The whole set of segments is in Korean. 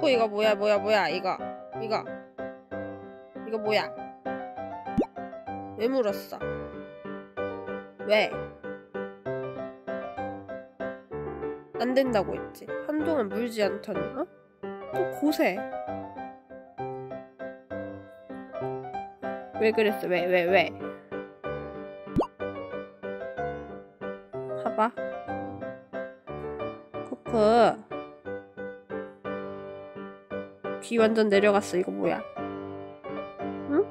이거 뭐야 이거 뭐야? 왜 물었어? 왜? 안 된다고 했지. 한동안 물지 않더니, 어? 또 고세. 왜 그랬어? 왜? 봐봐. 코크. 귀 완전 내려갔어. 이거 뭐야? 응?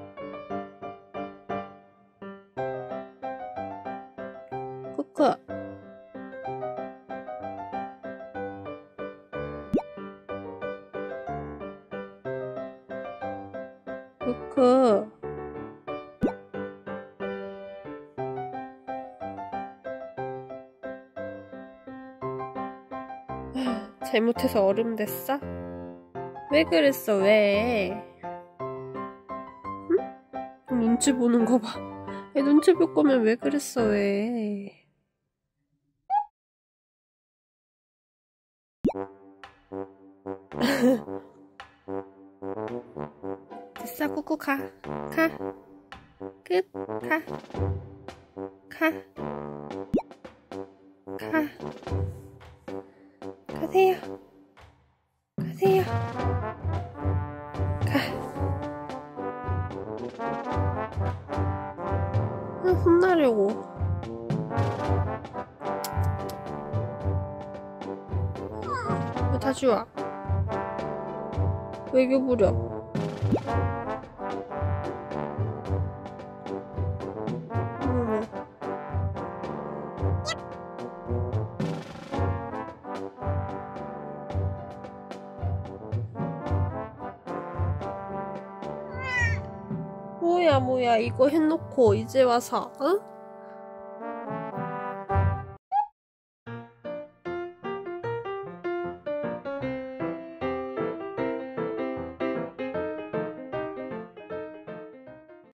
코크. 코크. 잘못해서 얼음 됐어? 왜 그랬어? 왜? 응? 눈치 보는 거 봐. 눈치 볼 거면 왜 그랬어? 왜? 됐어, 꾸꾸 가. 끝. 가세요. 혼나려고. 왜 다시 와? 왜 이겨 부려? 뭐야 이거 해놓고 이제 와서 응?